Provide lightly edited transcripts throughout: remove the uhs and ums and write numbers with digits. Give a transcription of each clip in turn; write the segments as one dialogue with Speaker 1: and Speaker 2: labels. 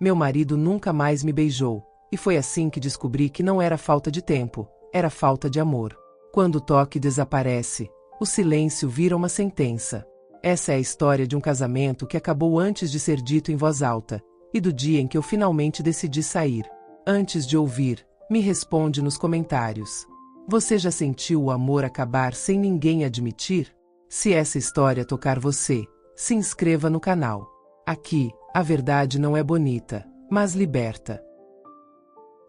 Speaker 1: Meu marido nunca mais me beijou, e foi assim que descobri que não era falta de tempo, era falta de amor. Quando o toque desaparece, o silêncio vira uma sentença. Essa é a história de um casamento que acabou antes de ser dito em voz alta, e do dia em que eu finalmente decidi sair. Antes de ouvir, me responde nos comentários. Você já sentiu o amor acabar sem ninguém admitir? Se essa história tocar você, se inscreva no canal. Aqui, a verdade não é bonita, mas liberta.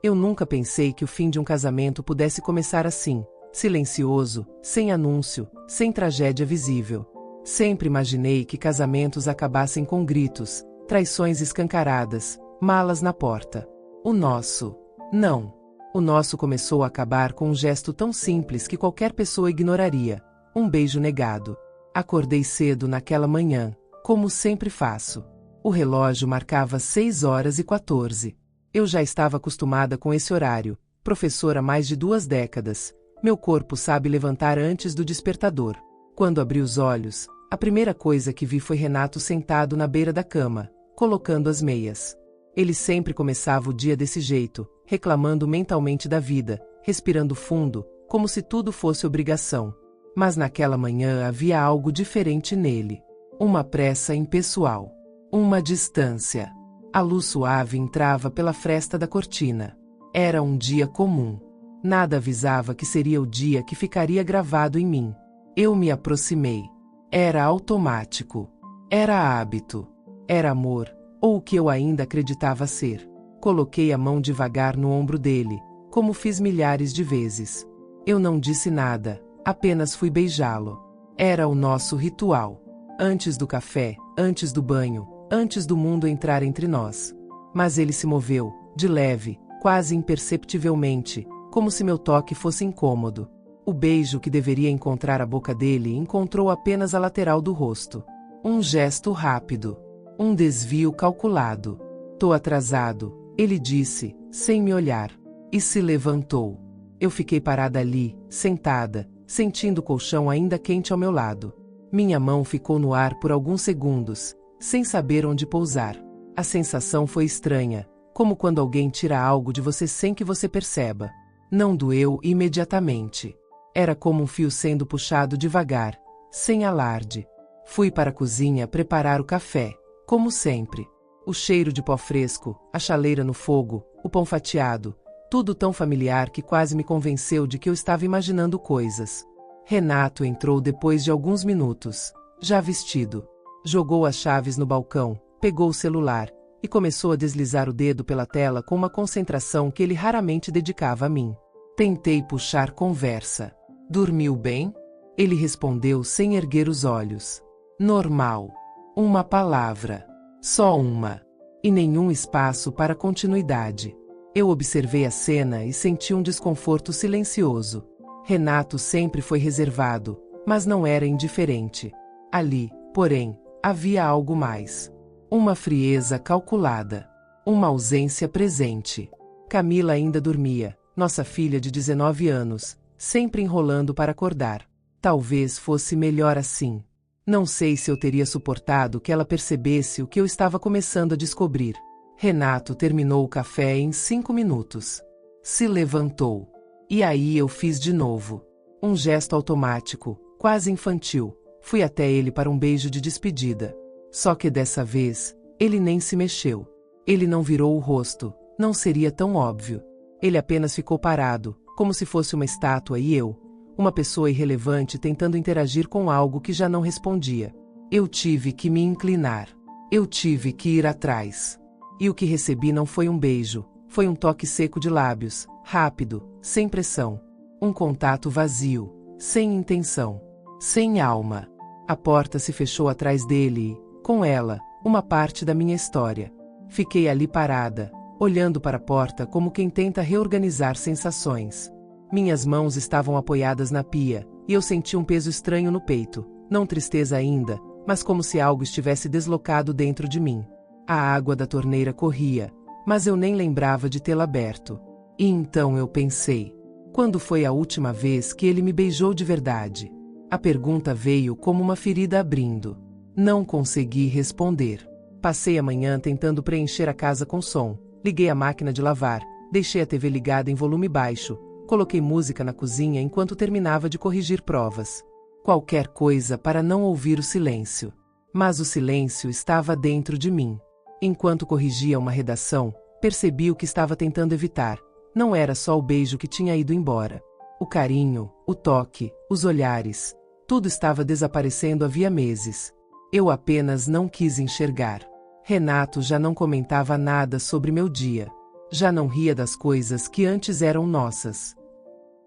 Speaker 1: Eu nunca pensei que o fim de um casamento pudesse começar assim, silencioso, sem anúncio, sem tragédia visível. Sempre imaginei que casamentos acabassem com gritos, traições escancaradas, malas na porta. O nosso, não. O nosso começou a acabar com um gesto tão simples que qualquer pessoa ignoraria: um beijo negado. Acordei cedo naquela manhã, como sempre faço. O relógio marcava 6h14. Eu já estava acostumada com esse horário, professora há mais de 2 décadas. Meu corpo sabe levantar antes do despertador. Quando abri os olhos, a primeira coisa que vi foi Renato sentado na beira da cama, colocando as meias. Ele sempre começava o dia desse jeito, reclamando mentalmente da vida, respirando fundo, como se tudo fosse obrigação. Mas naquela manhã havia algo diferente nele. Uma pressa impessoal. Uma distância. A luz suave entrava pela fresta da cortina. Era um dia comum. Nada avisava que seria o dia que ficaria gravado em mim. Eu me aproximei. Era automático. Era hábito. Era amor, ou o que eu ainda acreditava ser. Coloquei a mão devagar no ombro dele, como fiz milhares de vezes. Eu não disse nada, apenas fui beijá-lo. Era o nosso ritual. Antes do café, antes do banho, antes do mundo entrar entre nós. Mas ele se moveu, de leve, quase imperceptivelmente, como se meu toque fosse incômodo. O beijo que deveria encontrar a boca dele encontrou apenas a lateral do rosto. Um gesto rápido. Um desvio calculado. Tô atrasado, ele disse, sem me olhar. E se levantou. Eu fiquei parada ali, sentada, sentindo o colchão ainda quente ao meu lado. Minha mão ficou no ar por alguns segundos, sem saber onde pousar. A sensação foi estranha, como quando alguém tira algo de você sem que você perceba. Não doeu imediatamente. Era como um fio sendo puxado devagar, sem alarde. Fui para a cozinha preparar o café, como sempre. O cheiro de pó fresco, a chaleira no fogo, o pão fatiado, tudo tão familiar que quase me convenceu de que eu estava imaginando coisas. Renato entrou depois de alguns minutos, já vestido. Jogou as chaves no balcão, pegou o celular e começou a deslizar o dedo pela tela com uma concentração que ele raramente dedicava a mim. Tentei puxar conversa. Dormiu bem? Ele respondeu sem erguer os olhos. Normal. Uma palavra. Só uma. E nenhum espaço para continuidade. Eu observei a cena e senti um desconforto silencioso. Renato sempre foi reservado, mas não era indiferente. Ali, porém, havia algo mais. Uma frieza calculada. Uma ausência presente. Camila ainda dormia, nossa filha de 19 anos, sempre enrolando para acordar. Talvez fosse melhor assim. Não sei se eu teria suportado que ela percebesse o que eu estava começando a descobrir. Renato terminou o café em 5 minutos. Se levantou. E aí eu fiz de novo. Um gesto automático, quase infantil. Fui até ele para um beijo de despedida. Só que dessa vez, ele nem se mexeu. Ele não virou o rosto, não seria tão óbvio. Ele apenas ficou parado, como se fosse uma estátua e eu, uma pessoa irrelevante tentando interagir com algo que já não respondia. Eu tive que me inclinar. Eu tive que ir atrás. E o que recebi não foi um beijo, foi um toque seco de lábios, rápido, sem pressão. Um contato vazio, sem intenção, sem alma. A porta se fechou atrás dele e, com ela, uma parte da minha história. Fiquei ali parada, olhando para a porta como quem tenta reorganizar sensações. Minhas mãos estavam apoiadas na pia, e eu senti um peso estranho no peito, não tristeza ainda, mas como se algo estivesse deslocado dentro de mim. A água da torneira corria, mas eu nem lembrava de tê-la aberto. E então eu pensei: quando foi a última vez que ele me beijou de verdade? A pergunta veio como uma ferida abrindo. Não consegui responder. Passei a manhã tentando preencher a casa com som. Liguei a máquina de lavar, deixei a TV ligada em volume baixo, coloquei música na cozinha enquanto terminava de corrigir provas. Qualquer coisa para não ouvir o silêncio. Mas o silêncio estava dentro de mim. Enquanto corrigia uma redação, percebi o que estava tentando evitar. Não era só o beijo que tinha ido embora. O carinho, o toque, os olhares. Tudo estava desaparecendo havia meses. Eu apenas não quis enxergar. Renato já não comentava nada sobre meu dia. Já não ria das coisas que antes eram nossas.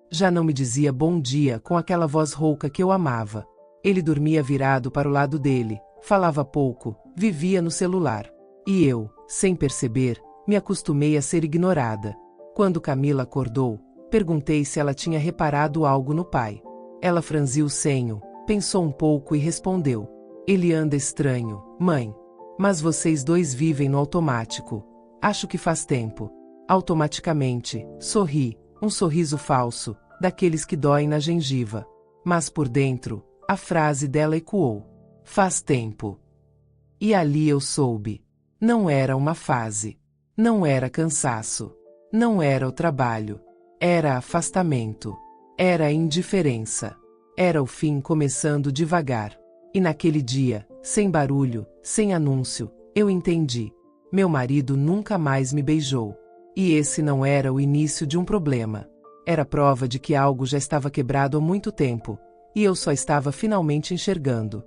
Speaker 1: Já não me dizia bom dia com aquela voz rouca que eu amava. Ele dormia virado para o lado dele, falava pouco, vivia no celular. E eu, sem perceber, me acostumei a ser ignorada. Quando Camila acordou, perguntei se ela tinha reparado algo no pai. Ela franziu o senho, pensou um pouco e respondeu: "Ele anda estranho, mãe. Mas vocês dois vivem no automático. Acho que faz tempo." Automaticamente, sorri, um sorriso falso, daqueles que doem na gengiva. Mas por dentro, a frase dela ecoou: "Faz tempo." E ali eu soube. Não era uma fase. Não era cansaço. Não era o trabalho. Era afastamento. Era indiferença. Era o fim começando devagar. E naquele dia, sem barulho, sem anúncio, eu entendi. Meu marido nunca mais me beijou. E esse não era o início de um problema. Era prova de que algo já estava quebrado há muito tempo, e eu só estava finalmente enxergando.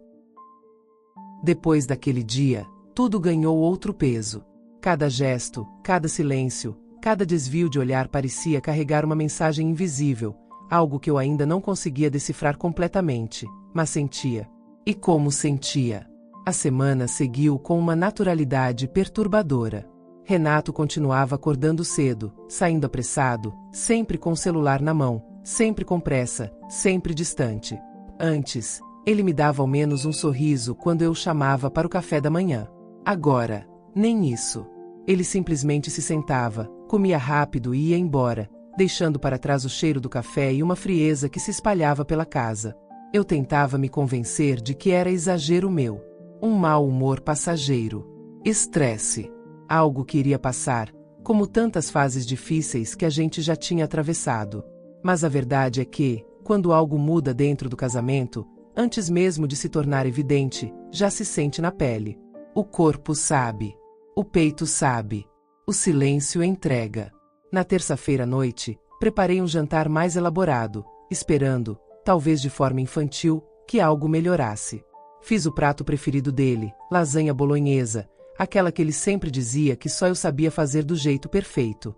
Speaker 1: Depois daquele dia, tudo ganhou outro peso. Cada gesto, cada silêncio, cada desvio de olhar parecia carregar uma mensagem invisível, algo que eu ainda não conseguia decifrar completamente, mas sentia. E como sentia? A semana seguiu com uma naturalidade perturbadora. Renato continuava acordando cedo, saindo apressado, sempre com o celular na mão, sempre com pressa, sempre distante. Antes, ele me dava ao menos um sorriso quando eu o chamava para o café da manhã. Agora, nem isso. Ele simplesmente se sentava, comia rápido e ia embora, deixando para trás o cheiro do café e uma frieza que se espalhava pela casa. Eu tentava me convencer de que era exagero meu. Um mau humor passageiro. Estresse. Algo que iria passar, como tantas fases difíceis que a gente já tinha atravessado. Mas a verdade é que, quando algo muda dentro do casamento, antes mesmo de se tornar evidente, já se sente na pele. O corpo sabe. O peito sabe. O silêncio entrega. Na terça-feira à noite, preparei um jantar mais elaborado, esperando, talvez de forma infantil, que algo melhorasse. Fiz o prato preferido dele, lasanha bolonhesa, aquela que ele sempre dizia que só eu sabia fazer do jeito perfeito.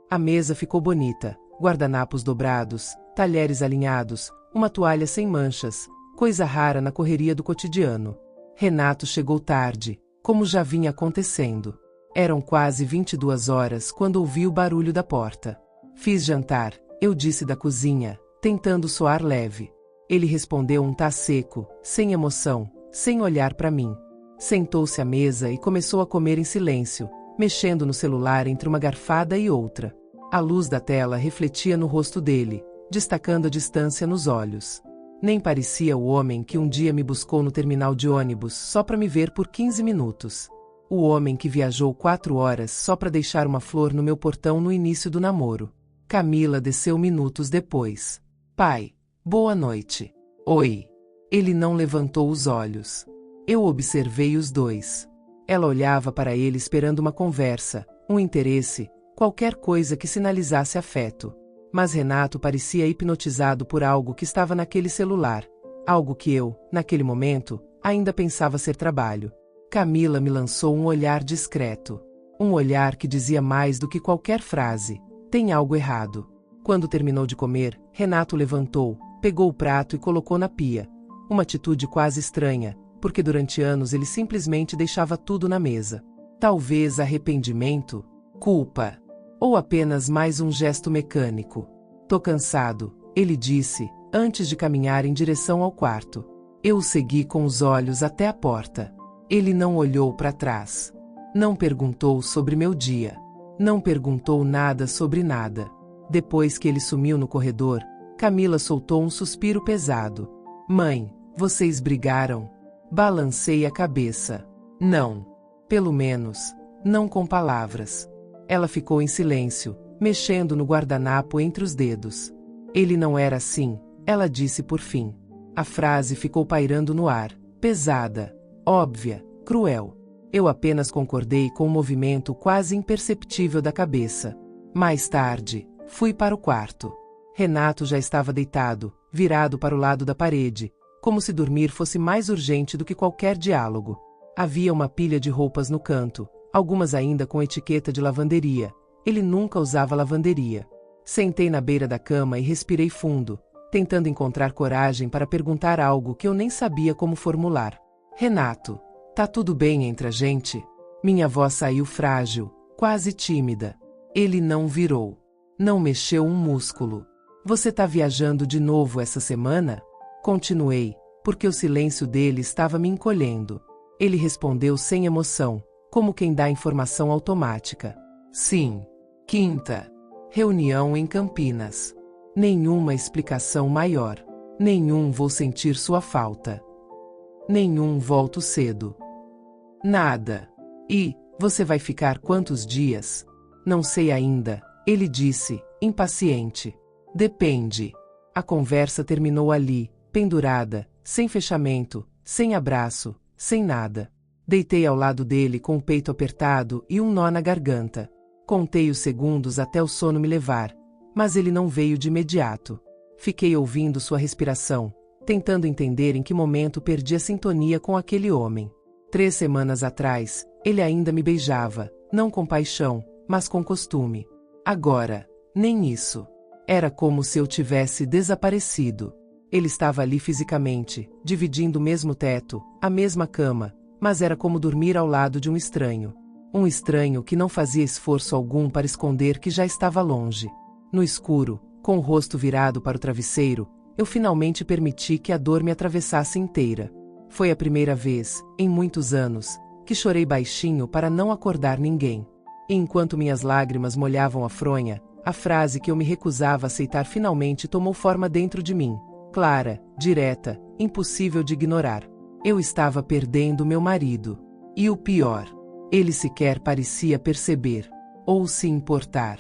Speaker 1: A mesa ficou bonita, guardanapos dobrados, talheres alinhados, uma toalha sem manchas, coisa rara na correria do cotidiano. Renato chegou tarde, como já vinha acontecendo. Eram quase 22 horas quando ouvi o barulho da porta. "Fiz jantar", eu disse da cozinha, tentando soar leve. Ele respondeu um tá seco, sem emoção, sem olhar para mim. Sentou-se à mesa e começou a comer em silêncio, mexendo no celular entre uma garfada e outra. A luz da tela refletia no rosto dele, destacando a distância nos olhos. Nem parecia o homem que um dia me buscou no terminal de ônibus só para me ver por 15 minutos. O homem que viajou 4 horas só para deixar uma flor no meu portão no início do namoro. Camila desceu minutos depois. "Pai, boa noite." "Oi." Ele não levantou os olhos. Eu observei os dois. Ela olhava para ele esperando uma conversa, um interesse, qualquer coisa que sinalizasse afeto. Mas Renato parecia hipnotizado por algo que estava naquele celular, algo que eu, naquele momento, ainda pensava ser trabalho. Camila me lançou um olhar discreto. Um olhar que dizia mais do que qualquer frase: "Tem algo errado." Quando terminou de comer, Renato levantou, pegou o prato e colocou na pia. Uma atitude quase estranha, porque durante anos ele simplesmente deixava tudo na mesa. Talvez arrependimento, culpa, ou apenas mais um gesto mecânico. "Tô cansado", ele disse, antes de caminhar em direção ao quarto. Eu o segui com os olhos até a porta. Ele não olhou para trás. Não perguntou sobre meu dia. Não perguntou nada sobre nada. Depois que ele sumiu no corredor, Camila soltou um suspiro pesado. "Mãe, vocês brigaram?" Balancei a cabeça. "Não." Pelo menos, não com palavras. Ela ficou em silêncio, mexendo no guardanapo entre os dedos. Ele não era assim, ela disse por fim. A frase ficou pairando no ar, pesada, óbvia, cruel. Eu apenas concordei com o movimento quase imperceptível da cabeça. Mais tarde, fui para o quarto. Renato já estava deitado, virado para o lado da parede, como se dormir fosse mais urgente do que qualquer diálogo. Havia uma pilha de roupas no canto, algumas ainda com etiqueta de lavanderia. Ele nunca usava lavanderia. Sentei na beira da cama e respirei fundo, tentando encontrar coragem para perguntar algo que eu nem sabia como formular. Renato, tá tudo bem entre a gente? Minha voz saiu frágil, quase tímida. Ele não virou. Não mexeu um músculo. Você tá viajando de novo essa semana? Continuei, porque o silêncio dele estava me encolhendo. Ele respondeu sem emoção, como quem dá informação automática. Sim. Quinta. Reunião em Campinas. Nenhuma explicação maior. Nenhum vou sentir sua falta. Nenhum volto cedo. Nada. E, você vai ficar quantos dias? Não sei ainda, ele disse, impaciente. Depende. A conversa terminou ali, pendurada, sem fechamento, sem abraço, sem nada. Deitei ao lado dele com o peito apertado e um nó na garganta. Contei os segundos até o sono me levar, mas ele não veio de imediato. Fiquei ouvindo sua respiração, tentando entender em que momento perdi a sintonia com aquele homem. 3 semanas atrás, ele ainda me beijava, não com paixão, mas com costume. Agora, nem isso. Era como se eu tivesse desaparecido. Ele estava ali fisicamente, dividindo o mesmo teto, a mesma cama, mas era como dormir ao lado de um estranho. Um estranho que não fazia esforço algum para esconder que já estava longe. No escuro, com o rosto virado para o travesseiro, eu finalmente permiti que a dor me atravessasse inteira. Foi a primeira vez, em muitos anos, que chorei baixinho para não acordar ninguém. E enquanto minhas lágrimas molhavam a fronha, a frase que eu me recusava a aceitar finalmente tomou forma dentro de mim. Clara, direta, impossível de ignorar. Eu estava perdendo meu marido. E o pior, ele sequer parecia perceber, ou se importar.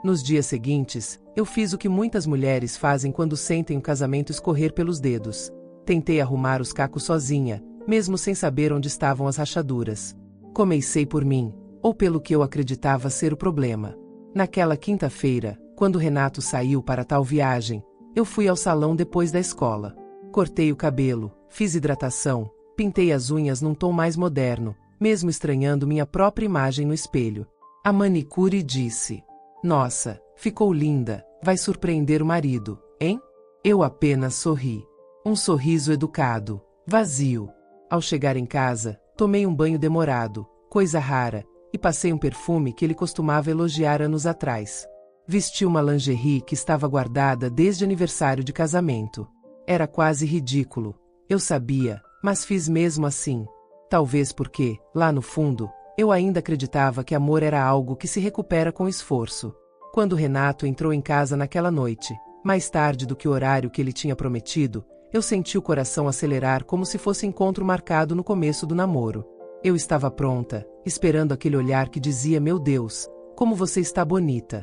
Speaker 1: Nos dias seguintes, eu fiz o que muitas mulheres fazem quando sentem o casamento escorrer pelos dedos. Tentei arrumar os cacos sozinha, mesmo sem saber onde estavam as rachaduras. Comecei por mim, ou pelo que eu acreditava ser o problema. Naquela quinta-feira, quando Renato saiu para tal viagem, eu fui ao salão depois da escola. Cortei o cabelo, fiz hidratação, pintei as unhas num tom mais moderno, mesmo estranhando minha própria imagem no espelho. A manicure disse: "Nossa, ficou linda, vai surpreender o marido, hein?" Eu apenas sorri. Um sorriso educado, vazio. Ao chegar em casa, tomei um banho demorado, coisa rara, e passei um perfume que ele costumava elogiar anos atrás. Vesti uma lingerie que estava guardada desde aniversário de casamento. Era quase ridículo, eu sabia, mas fiz mesmo assim. Talvez porque, lá no fundo, eu ainda acreditava que amor era algo que se recupera com esforço. Quando Renato entrou em casa naquela noite, mais tarde do que o horário que ele tinha prometido, eu senti o coração acelerar como se fosse encontro marcado no começo do namoro. Eu estava pronta, esperando aquele olhar que dizia: "Meu Deus, como você está bonita."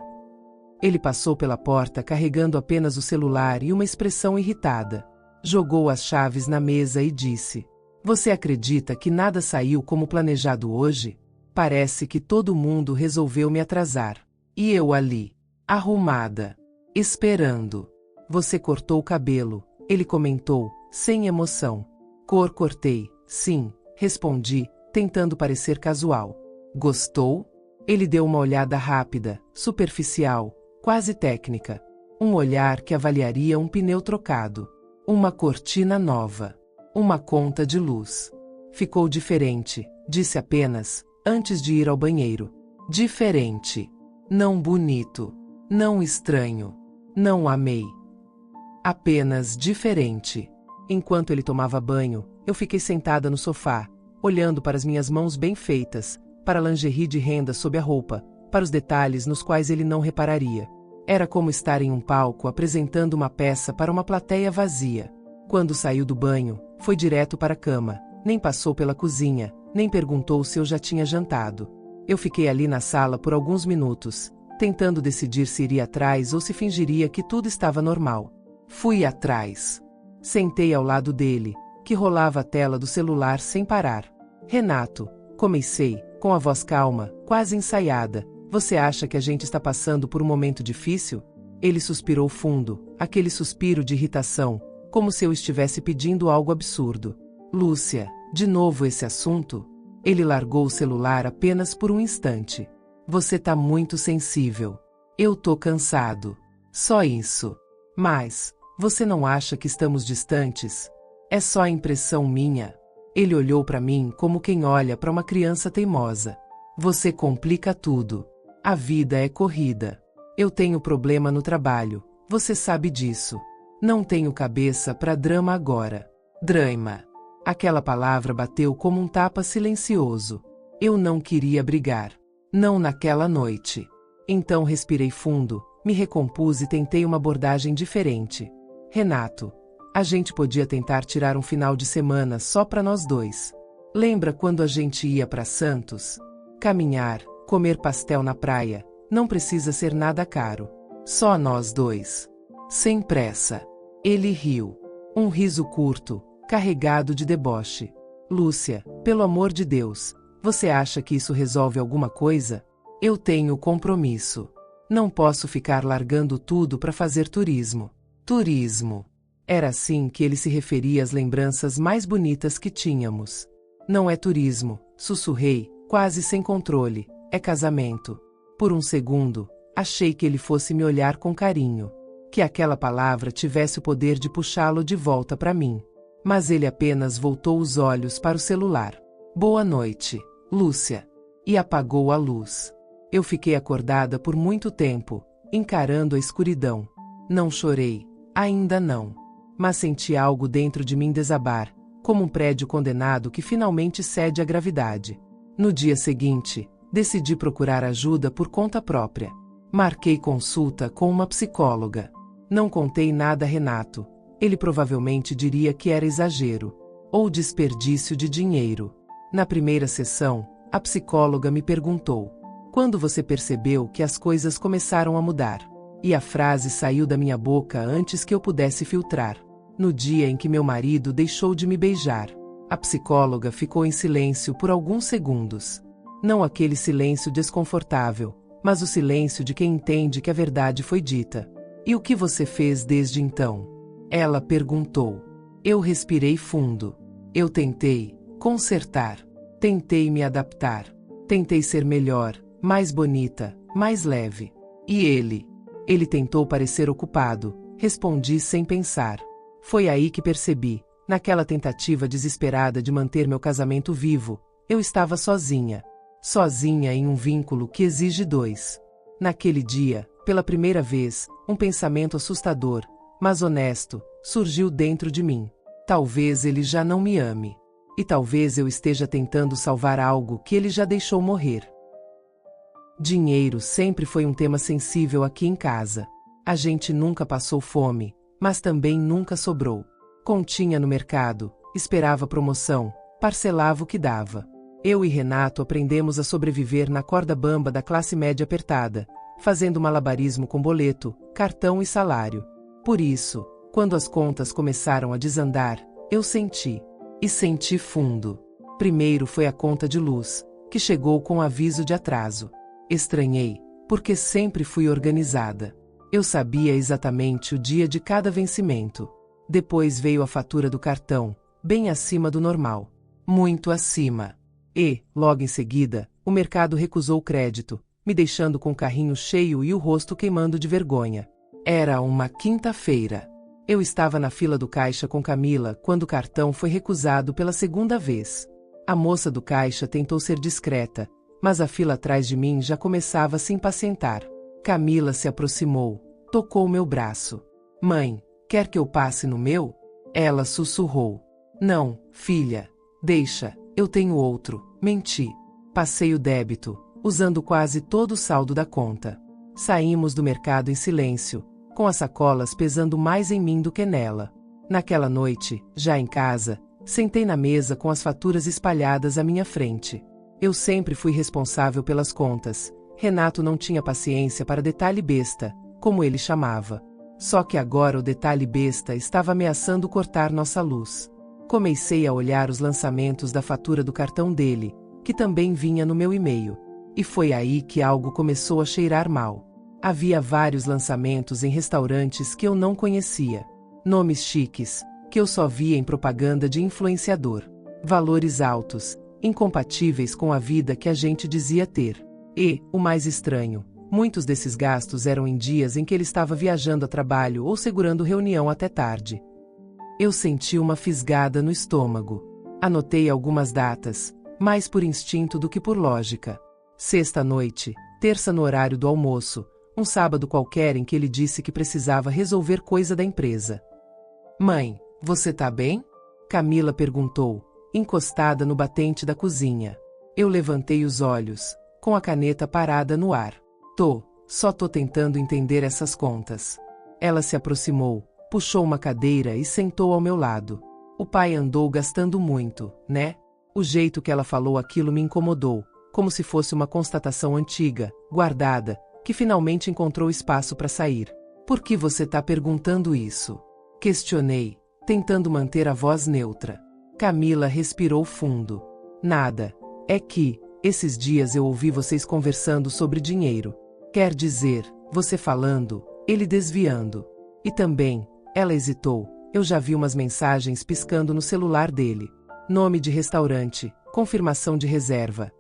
Speaker 1: Ele passou pela porta carregando apenas o celular e uma expressão irritada. Jogou as chaves na mesa e disse: "Você acredita que nada saiu como planejado hoje? Parece que todo mundo resolveu me atrasar. E eu ali, arrumada, esperando." "Você cortou o cabelo", ele comentou, sem emoção. Cortei, sim", respondi, tentando parecer casual. "Gostou?" Ele deu uma olhada rápida, superficial, quase técnica. Um olhar que avaliaria um pneu trocado. Uma cortina nova. Uma conta de luz. "Ficou diferente", disse apenas, antes de ir ao banheiro. Diferente. Não bonito. Não estranho. Não amei. Apenas diferente. Enquanto ele tomava banho, eu fiquei sentada no sofá, olhando para as minhas mãos bem feitas, para a lingerie de renda sob a roupa, para os detalhes nos quais ele não repararia. Era como estar em um palco apresentando uma peça para uma plateia vazia. Quando saiu do banho, foi direto para a cama, nem passou pela cozinha, nem perguntou se eu já tinha jantado. Eu fiquei ali na sala por alguns minutos, tentando decidir se iria atrás ou se fingiria que tudo estava normal. Fui atrás. Sentei ao lado dele, que rolava a tela do celular sem parar. Renato, comecei, com a voz calma, quase ensaiada. Você acha que a gente está passando por um momento difícil? Ele suspirou fundo, aquele suspiro de irritação, como se eu estivesse pedindo algo absurdo. Lúcia, de novo esse assunto? Ele largou o celular apenas por um instante. Você tá muito sensível. Eu tô cansado. Só isso. Mas, você não acha que estamos distantes? É só impressão minha. Ele olhou para mim como quem olha para uma criança teimosa. Você complica tudo. A vida é corrida. Eu tenho problema no trabalho, você sabe disso. Não tenho cabeça para drama agora. Drama. Aquela palavra bateu como um tapa silencioso. Eu não queria brigar. Não naquela noite. Então respirei fundo, me recompus e tentei uma abordagem diferente. Renato, a gente podia tentar tirar um final de semana só para nós dois. Lembra quando a gente ia para Santos? Caminhar, comer pastel na praia, não precisa ser nada caro. Só nós dois. Sem pressa. Ele riu. Um riso curto, carregado de deboche. Lúcia, pelo amor de Deus, você acha que isso resolve alguma coisa? Eu tenho compromisso. Não posso ficar largando tudo para fazer turismo. Turismo. Era assim que ele se referia às lembranças mais bonitas que tínhamos. Não é turismo, sussurrei, quase sem controle, é casamento. Por um segundo, achei que ele fosse me olhar com carinho. Que aquela palavra tivesse o poder de puxá-lo de volta para mim. Mas ele apenas voltou os olhos para o celular. Boa noite, Lúcia. E apagou a luz. Eu fiquei acordada por muito tempo, encarando a escuridão. Não chorei, ainda não. Mas senti algo dentro de mim desabar, como um prédio condenado que finalmente cede à gravidade. No dia seguinte, decidi procurar ajuda por conta própria. Marquei consulta com uma psicóloga. Não contei nada a Renato. Ele provavelmente diria que era exagero, ou desperdício de dinheiro. Na primeira sessão, a psicóloga me perguntou: quando você percebeu que as coisas começaram a mudar? E a frase saiu da minha boca antes que eu pudesse filtrar. No dia em que meu marido deixou de me beijar. A psicóloga ficou em silêncio por alguns segundos. Não aquele silêncio desconfortável, mas o silêncio de quem entende que a verdade foi dita. E o que você fez desde então? Ela perguntou. Eu respirei fundo. Eu tentei consertar. Tentei me adaptar. Tentei ser melhor, mais bonita, mais leve. E ele? Ele tentou parecer ocupado. Respondi sem pensar. Foi aí que percebi, naquela tentativa desesperada de manter meu casamento vivo, eu estava sozinha. Sozinha em um vínculo que exige dois. Naquele dia, pela primeira vez, um pensamento assustador, mas honesto, surgiu dentro de mim. Talvez ele já não me ame. E talvez eu esteja tentando salvar algo que ele já deixou morrer. Dinheiro sempre foi um tema sensível aqui em casa. A gente nunca passou fome, mas também nunca sobrou. Continha no mercado, esperava promoção, parcelava o que dava. Eu e Renato aprendemos a sobreviver na corda bamba da classe média apertada, fazendo malabarismo com boleto, cartão e salário. Por isso, quando as contas começaram a desandar, eu senti. E senti fundo. Primeiro foi a conta de luz, que chegou com aviso de atraso. Estranhei, porque sempre fui organizada. Eu sabia exatamente o dia de cada vencimento. Depois veio a fatura do cartão, bem acima do normal. Muito acima. E, logo em seguida, o mercado recusou o crédito, me deixando com o carrinho cheio e o rosto queimando de vergonha. Era uma quinta-feira. Eu estava na fila do caixa com Camila quando o cartão foi recusado pela segunda vez. A moça do caixa tentou ser discreta, mas a fila atrás de mim já começava a se impacientar. Camila se aproximou, tocou meu braço. Mãe, quer que eu passe no meu? Ela sussurrou. Não, filha. Deixa, eu tenho outro. Menti. Passei o débito, usando quase todo o saldo da conta. Saímos do mercado em silêncio, com as sacolas pesando mais em mim do que nela. Naquela noite, já em casa, Sentei na mesa com as faturas espalhadas à minha frente. Eu sempre fui responsável pelas contas. Renato não tinha paciência para detalhe besta, como ele chamava. Só que agora o detalhe besta estava ameaçando cortar nossa luz. Comecei a olhar os lançamentos da fatura do cartão dele, que também vinha no meu e-mail. E foi aí que algo começou a cheirar mal. Havia vários lançamentos em restaurantes que eu não conhecia. Nomes chiques, que eu só via em propaganda de influenciador. Valores altos, incompatíveis com a vida que a gente dizia ter. E, o mais estranho, muitos desses gastos eram em dias em que ele estava viajando a trabalho ou segurando reunião até tarde. Eu senti uma fisgada no estômago. Anotei algumas datas, mais por instinto do que por lógica. Sexta-noite, terça no horário do almoço, um sábado qualquer em que ele disse que precisava resolver coisa da empresa. Mãe, você tá bem? Camila perguntou, encostada no batente da cozinha. Eu levantei os olhos, com a caneta parada no ar. Só tô tentando entender essas contas. Ela se aproximou, puxou uma cadeira e sentou ao meu lado. O pai andou gastando muito, né? O jeito que ela falou aquilo me incomodou, como se fosse uma constatação antiga, guardada, que finalmente encontrou espaço para sair. Por que você tá perguntando isso? Questionei, tentando manter a voz neutra. Camila respirou fundo. Nada. É que, esses dias eu ouvi vocês conversando sobre dinheiro. Quer dizer, você falando, ele desviando. E também, ela hesitou, eu já vi umas mensagens piscando no celular dele. Nome de restaurante, confirmação de reserva.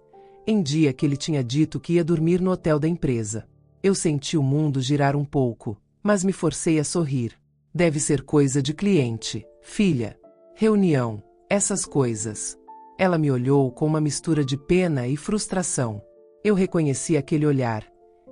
Speaker 1: Em dia que ele tinha dito que ia dormir no hotel da empresa. Eu senti o mundo girar um pouco, mas me forcei a sorrir. Deve ser coisa de cliente, filha. Reunião, essas coisas. Ela me olhou com uma mistura de pena e frustração. Eu reconheci aquele olhar.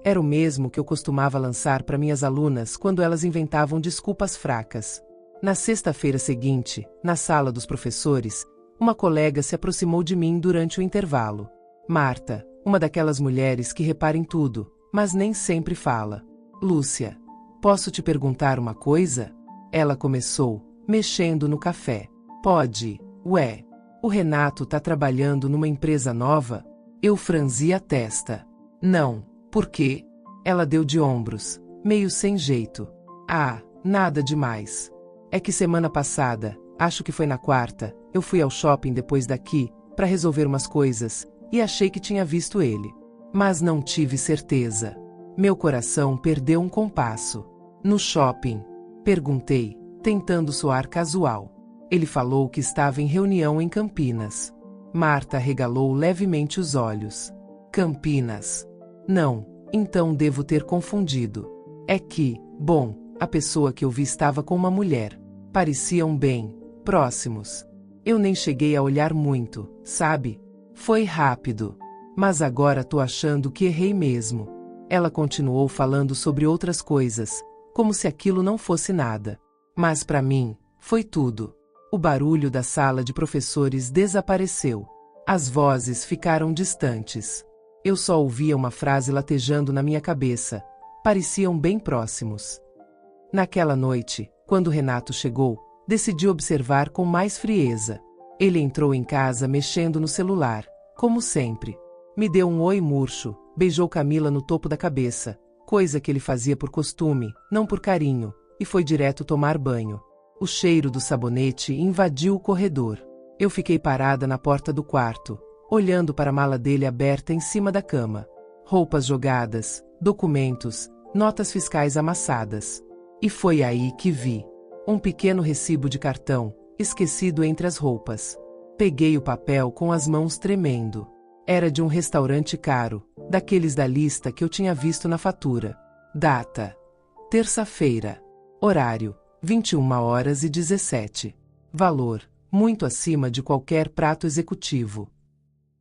Speaker 1: Era o mesmo que eu costumava lançar para minhas alunas quando elas inventavam desculpas fracas. Na sexta-feira seguinte, na sala dos professores, uma colega se aproximou de mim durante o intervalo. Marta, uma daquelas mulheres que repara em tudo, mas nem sempre fala. Lúcia, posso te perguntar uma coisa? Ela começou, mexendo no café. Pode, ué. O Renato tá trabalhando numa empresa nova? Eu franzi a testa. Não, por quê? Ela deu de ombros, meio sem jeito. Ah, nada demais. É que semana passada, acho que foi na quarta, eu fui ao shopping depois daqui, para resolver umas coisas, e achei que tinha visto ele. Mas não tive certeza. Meu coração perdeu um compasso. No shopping? Perguntei, tentando soar casual. Ele falou que estava em reunião em Campinas. Marta arregalou levemente os olhos. Campinas? Não, então devo ter confundido. É que, bom, a pessoa que eu vi estava com uma mulher. Pareciam bem próximos. Eu nem cheguei a olhar muito, sabe? Foi rápido. Mas agora tô achando que errei mesmo. Ela continuou falando sobre outras coisas, como se aquilo não fosse nada. Mas para mim, foi tudo. O barulho da sala de professores desapareceu. As vozes ficaram distantes. Eu só ouvia uma frase latejando na minha cabeça. Pareciam bem próximos. Naquela noite, quando Renato chegou, decidi observar com mais frieza. Ele entrou em casa mexendo no celular, como sempre. Me deu um oi murcho, beijou Camila no topo da cabeça, coisa que ele fazia por costume, não por carinho, e foi direto tomar banho. O cheiro do sabonete invadiu o corredor. Eu fiquei parada na porta do quarto, olhando para a mala dele aberta em cima da cama. Roupas jogadas, documentos, notas fiscais amassadas. E foi aí que vi um pequeno recibo de cartão, esquecido entre as roupas. Peguei o papel com as mãos tremendo. Era de um restaurante caro, daqueles da lista que eu tinha visto na fatura. Data: terça-feira. Horário: 21h17. Valor: muito acima de qualquer prato executivo.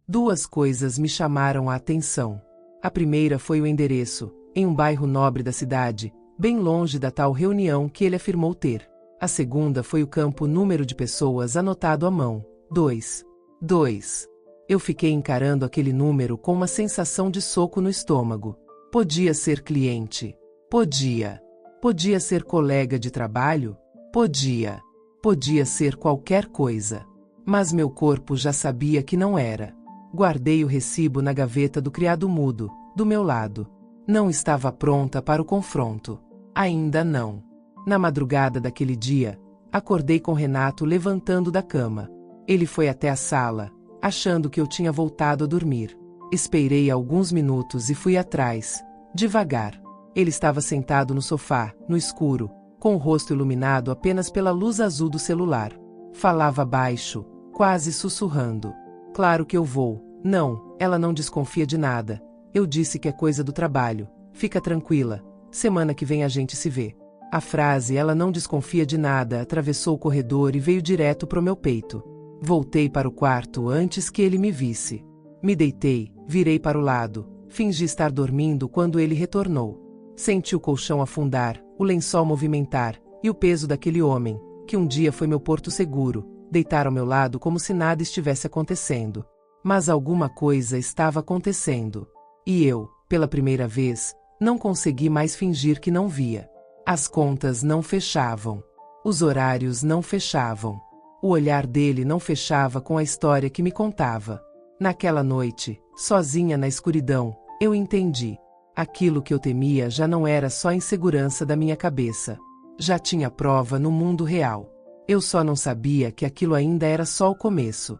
Speaker 1: Duas coisas me chamaram a atenção. A primeira foi o endereço, em um bairro nobre da cidade, bem longe da tal reunião que ele afirmou ter. A segunda foi o campo número de pessoas anotado à mão: 2. Eu fiquei encarando aquele número com uma sensação de soco no estômago. Podia ser cliente. Podia. Podia ser colega de trabalho? Podia. Podia ser qualquer coisa. Mas meu corpo já sabia que não era. Guardei o recibo na gaveta do criado mudo, do meu lado. Não estava pronta para o confronto. Ainda não. Na madrugada daquele dia, acordei com Renato levantando da cama. Ele foi até a sala, achando que eu tinha voltado a dormir. Esperei alguns minutos e fui atrás, devagar. Ele estava sentado no sofá, no escuro, com o rosto iluminado apenas pela luz azul do celular. Falava baixo, quase sussurrando. Claro que eu vou. Não, ela não desconfia de nada. Eu disse que é coisa do trabalho. Fica tranquila. Semana que vem a gente se vê. A frase "ela não desconfia de nada" atravessou o corredor e veio direto pro meu peito. Voltei para o quarto antes que ele me visse. Me deitei, virei para o lado, fingi estar dormindo quando ele retornou. Senti o colchão afundar, o lençol movimentar, e o peso daquele homem, que um dia foi meu porto seguro, deitar ao meu lado como se nada estivesse acontecendo. Mas alguma coisa estava acontecendo. E eu, pela primeira vez, não consegui mais fingir que não via. As contas não fechavam. Os horários não fechavam. O olhar dele não fechava com a história que me contava. Naquela noite, sozinha na escuridão, eu entendi. Aquilo que eu temia já não era só insegurança da minha cabeça. Já tinha prova no mundo real. Eu só não sabia que aquilo ainda era só o começo.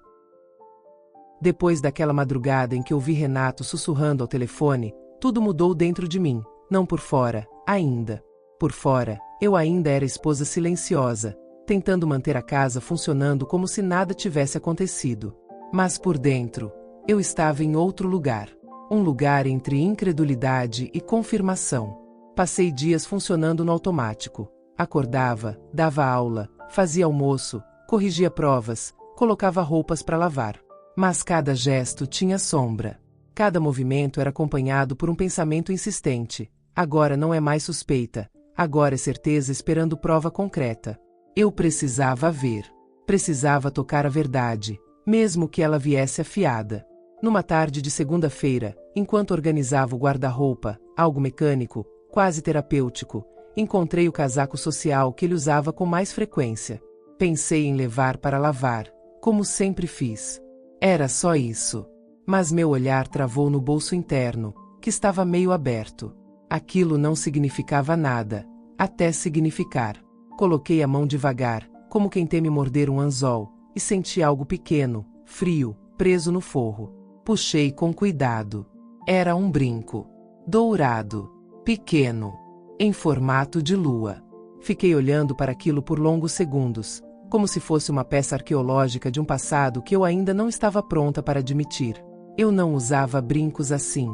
Speaker 1: Depois daquela madrugada em que ouvi Renato sussurrando ao telefone, tudo mudou dentro de mim, não por fora, ainda. Por fora, eu ainda era esposa silenciosa, tentando manter a casa funcionando como se nada tivesse acontecido. Mas por dentro, eu estava em outro lugar. Um lugar entre incredulidade e confirmação. Passei dias funcionando no automático. Acordava, dava aula, fazia almoço, corrigia provas, colocava roupas para lavar. Mas cada gesto tinha sombra. Cada movimento era acompanhado por um pensamento insistente. Agora não é mais suspeita. Agora é certeza esperando prova concreta. Eu precisava ver. Precisava tocar a verdade, mesmo que ela viesse afiada. Numa tarde de segunda-feira, enquanto organizava o guarda-roupa, algo mecânico, quase terapêutico, encontrei o casaco social que ele usava com mais frequência. Pensei em levar para lavar, como sempre fiz. Era só isso. Mas meu olhar travou no bolso interno, que estava meio aberto. Aquilo não significava nada, até significar. Coloquei a mão devagar, como quem teme morder um anzol, e senti algo pequeno, frio, preso no forro. Puxei com cuidado. Era um brinco. Dourado. Pequeno. Em formato de lua. Fiquei olhando para aquilo por longos segundos, como se fosse uma peça arqueológica de um passado que eu ainda não estava pronta para admitir. Eu não usava brincos assim.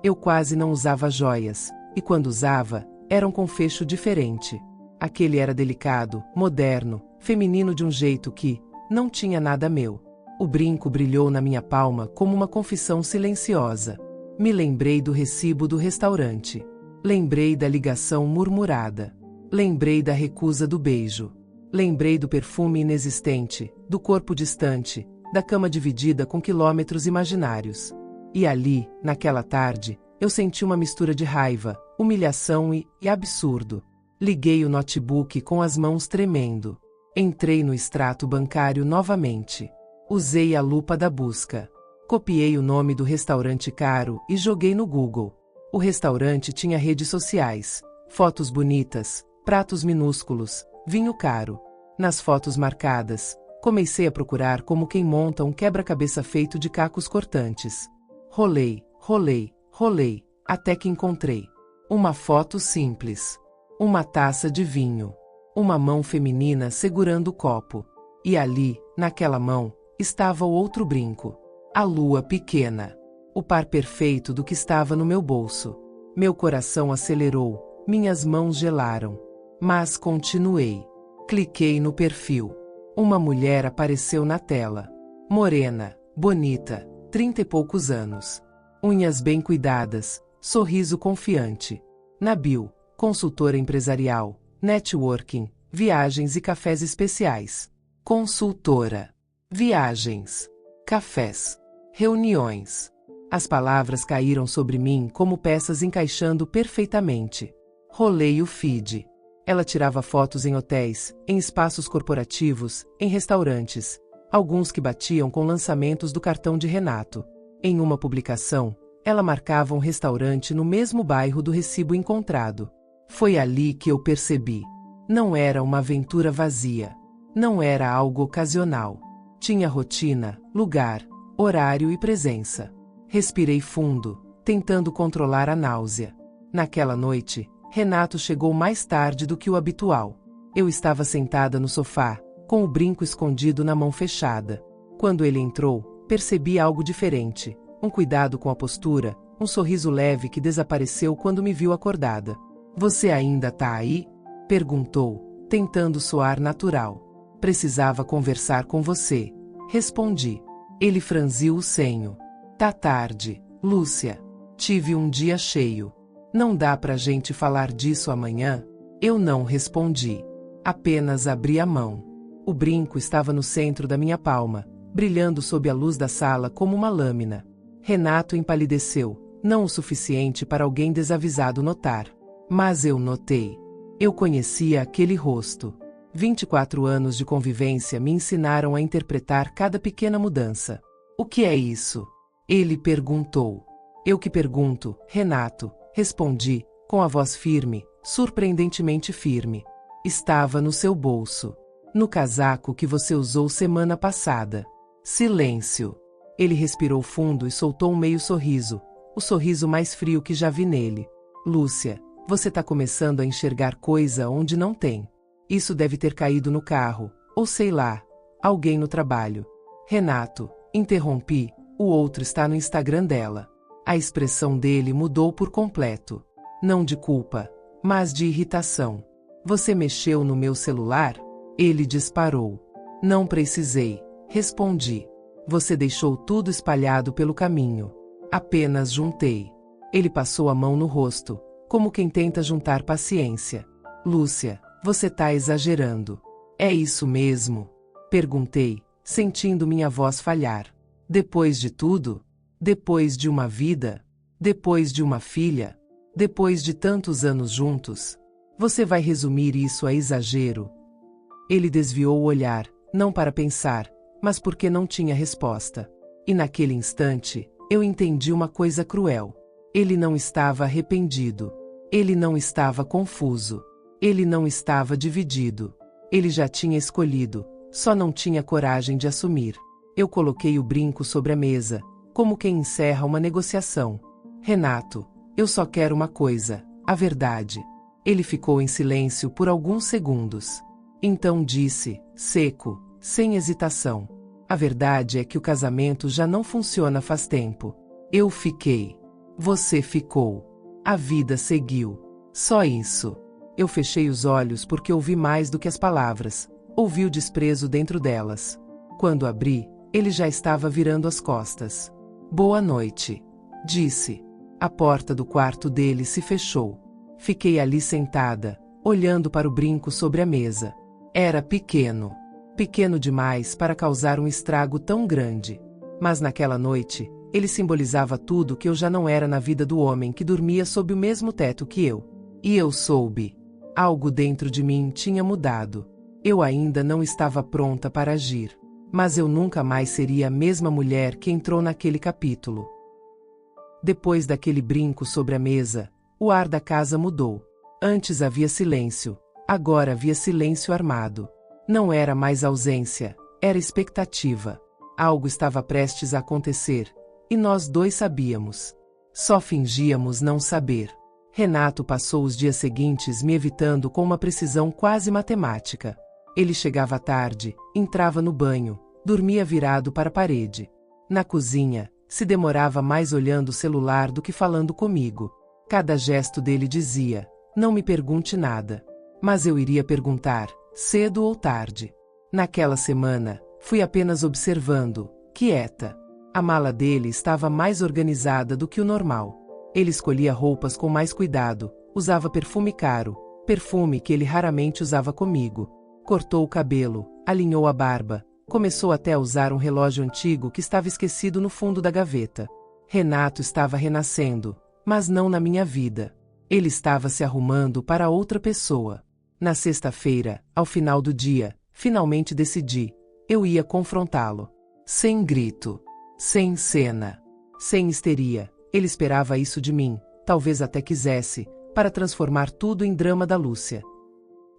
Speaker 1: Eu quase não usava joias, e quando usava, era um com fecho diferente. Aquele era delicado, moderno, feminino de um jeito que não tinha nada meu. O brinco brilhou na minha palma como uma confissão silenciosa. Me lembrei do recibo do restaurante. Lembrei da ligação murmurada. Lembrei da recusa do beijo. Lembrei do perfume inexistente, do corpo distante, da cama dividida com quilômetros imaginários. E ali, naquela tarde, eu senti uma mistura de raiva, humilhação e absurdo. Liguei o notebook com as mãos tremendo. Entrei no extrato bancário novamente. Usei a lupa da busca. Copiei o nome do restaurante caro e joguei no Google. O restaurante tinha redes sociais, fotos bonitas, pratos minúsculos, vinho caro. Nas fotos marcadas, comecei a procurar como quem monta um quebra-cabeça feito de cacos cortantes. Rolei, rolei, rolei, até que encontrei. Uma foto simples. Uma taça de vinho. Uma mão feminina segurando o copo. E ali, naquela mão, estava o outro brinco. A lua pequena. O par perfeito do que estava no meu bolso. Meu coração acelerou, minhas mãos gelaram. Mas continuei. Cliquei no perfil. Uma mulher apareceu na tela. Morena, bonita, 30 e poucos anos. Unhas bem cuidadas, sorriso confiante. Na bio, consultora empresarial, networking, viagens e cafés especiais. Consultora. Viagens. Cafés. Reuniões. As palavras caíram sobre mim como peças encaixando perfeitamente. Rolei o feed. Ela tirava fotos em hotéis, em espaços corporativos, em restaurantes. alguns que batiam com lançamentos do cartão de Renato. Em uma publicação, ela marcava um restaurante no mesmo bairro do recibo encontrado. Foi ali que eu percebi. Não era uma aventura vazia. Não era algo ocasional. Tinha rotina, lugar, horário e presença. Respirei fundo, tentando controlar a náusea. Naquela noite, Renato chegou mais tarde do que o habitual. Eu estava sentada no sofá, com o brinco escondido na mão fechada. Quando ele entrou, percebi algo diferente. Um cuidado com a postura, um sorriso leve que desapareceu quando me viu acordada. Você ainda tá aí? Perguntou, tentando soar natural. Precisava conversar com você. Respondi. Ele franziu o senho. Tá tarde, Lúcia. Tive um dia cheio. Não dá pra gente falar disso amanhã? Eu não respondi. Apenas abri a mão. O brinco estava no centro da minha palma, brilhando sob a luz da sala como uma lâmina. Renato empalideceu, não o suficiente para alguém desavisado notar. Mas eu notei. Eu conhecia aquele rosto. 24 anos de convivência me ensinaram a interpretar cada pequena mudança. O que é isso? Ele perguntou. Eu que pergunto, Renato, respondi, com a voz firme, surpreendentemente firme. Estava no seu bolso. No casaco que você usou semana passada. Silêncio. Ele respirou fundo e soltou um meio sorriso, o sorriso mais frio que já vi nele. Lúcia, você tá começando a enxergar coisa onde não tem. Isso deve ter caído no carro, ou sei lá, alguém no trabalho. Renato, interrompi, o outro está no Instagram dela. A expressão dele mudou por completo. Não de culpa, mas de irritação. Você mexeu no meu celular? Ele disparou. Não precisei, respondi. Você deixou tudo espalhado pelo caminho. Apenas juntei. Ele passou a mão no rosto, como quem tenta juntar paciência. Lúcia, você tá exagerando. É isso mesmo? Perguntei, sentindo minha voz falhar. Depois de tudo? Depois de uma vida? Depois de uma filha? Depois de tantos anos juntos? Você vai resumir isso a exagero? Ele desviou o olhar, não para pensar, mas porque não tinha resposta. E naquele instante, eu entendi uma coisa cruel. Ele não estava arrependido. Ele não estava confuso. Ele não estava dividido. Ele já tinha escolhido, só não tinha coragem de assumir. Eu coloquei o brinco sobre a mesa, como quem encerra uma negociação. Renato, eu só quero uma coisa, a verdade. Ele ficou em silêncio por alguns segundos. Então disse, seco, sem hesitação. A verdade é que o casamento já não funciona faz tempo. Eu fiquei. Você ficou. A vida seguiu. Só isso. Eu fechei os olhos porque ouvi mais do que as palavras. Ouvi o desprezo dentro delas. Quando abri, ele já estava virando as costas. Boa noite, disse. A porta do quarto dele se fechou. Fiquei ali sentada, olhando para o brinco sobre a mesa. Era pequeno. Pequeno demais para causar um estrago tão grande. Mas naquela noite, ele simbolizava tudo que eu já não era na vida do homem que dormia sob o mesmo teto que eu. E eu soube. Algo dentro de mim tinha mudado. Eu ainda não estava pronta para agir. Mas eu nunca mais seria a mesma mulher que entrou naquele capítulo. Depois daquele brinco sobre a mesa, o ar da casa mudou. Antes havia silêncio. Agora havia silêncio armado. Não era mais ausência, era expectativa. Algo estava prestes a acontecer, e nós dois sabíamos. Só fingíamos não saber. Renato passou os dias seguintes me evitando com uma precisão quase matemática. Ele chegava tarde, entrava no banho, dormia virado para a parede. Na cozinha, se demorava mais olhando o celular do que falando comigo. Cada gesto dele dizia, não me pergunte nada. Mas eu iria perguntar, cedo ou tarde. Naquela semana, fui apenas observando, quieta. A mala dele estava mais organizada do que o normal. Ele escolhia roupas com mais cuidado, usava perfume caro, perfume que ele raramente usava comigo. Cortou o cabelo, alinhou a barba, começou até a usar um relógio antigo que estava esquecido no fundo da gaveta. Renato estava renascendo, mas não na minha vida. Ele estava se arrumando para outra pessoa. Na sexta-feira, ao final do dia, finalmente decidi. Eu ia confrontá-lo. Sem grito. Sem cena. Sem histeria. Ele esperava isso de mim, talvez até quisesse, para transformar tudo em drama da Lúcia.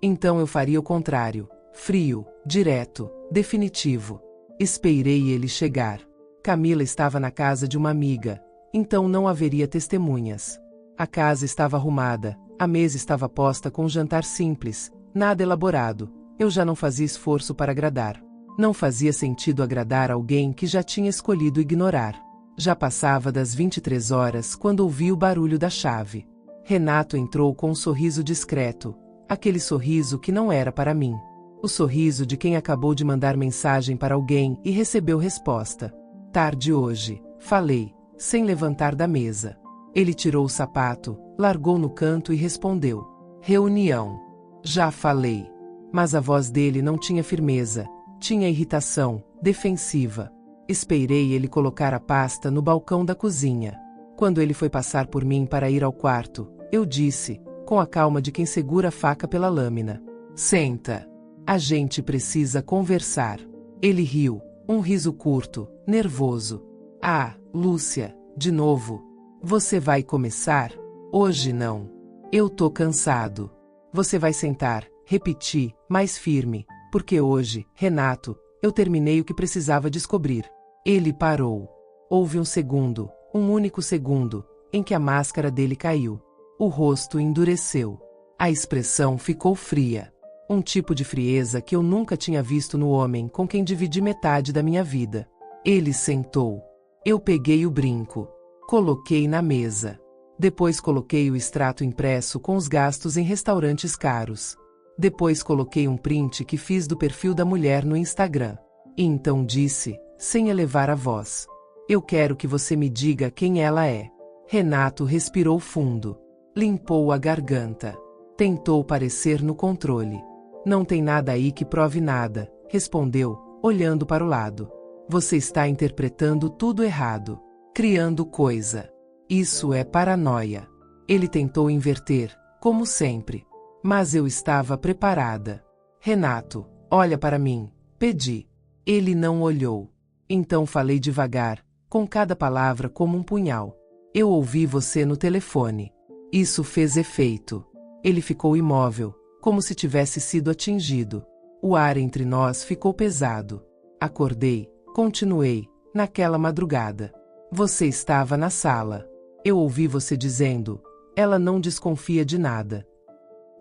Speaker 1: Então eu faria o contrário. Frio, direto, definitivo. Esperei ele chegar. Camila estava na casa de uma amiga, então não haveria testemunhas. A casa estava arrumada, a mesa estava posta com um jantar simples, nada elaborado. Eu já não fazia esforço para agradar. Não fazia sentido agradar alguém que já tinha escolhido ignorar. Já passava das 23 horas quando ouvi o barulho da chave. Renato entrou com um sorriso discreto, aquele sorriso que não era para mim. O sorriso de quem acabou de mandar mensagem para alguém e recebeu resposta. Tarde hoje, falei, sem levantar da mesa. Ele tirou o sapato, largou no canto e respondeu. Reunião. Já falei. Mas a voz dele não tinha firmeza, tinha irritação, defensiva. Esperei ele colocar a pasta no balcão da cozinha. Quando ele foi passar por mim para ir ao quarto, eu disse, com a calma de quem segura a faca pela lâmina. Senta. A gente precisa conversar. Ele riu, um riso curto, nervoso. Ah, Lúcia, de novo. Você vai começar? Hoje não. Eu tô cansado. Você vai sentar, repeti, mais firme, porque hoje, Renato, eu terminei o que precisava descobrir. Ele parou. Houve um segundo, um único segundo, em que a máscara dele caiu. O rosto endureceu. A expressão ficou fria. Um tipo de frieza que eu nunca tinha visto no homem com quem dividi metade da minha vida. Ele sentou. Eu peguei o brinco. Coloquei na mesa. Depois coloquei o extrato impresso com os gastos em restaurantes caros. Depois coloquei um print que fiz do perfil da mulher no Instagram. E então disse, sem elevar a voz. Eu quero que você me diga quem ela é. Renato respirou fundo. Limpou a garganta. Tentou parecer no controle. Não tem nada aí que prove nada, respondeu, olhando para o lado. Você está interpretando tudo errado. Criando coisa. Isso é paranoia. Ele tentou inverter, como sempre. Mas eu estava preparada. Renato, olha para mim, pedi. Ele não olhou. Então falei devagar, com cada palavra como um punhal. Eu ouvi você no telefone. Isso fez efeito. Ele ficou imóvel, como se tivesse sido atingido. O ar entre nós ficou pesado. Acordei, continuei, naquela madrugada. Você estava na sala. Eu ouvi você dizendo, ela não desconfia de nada.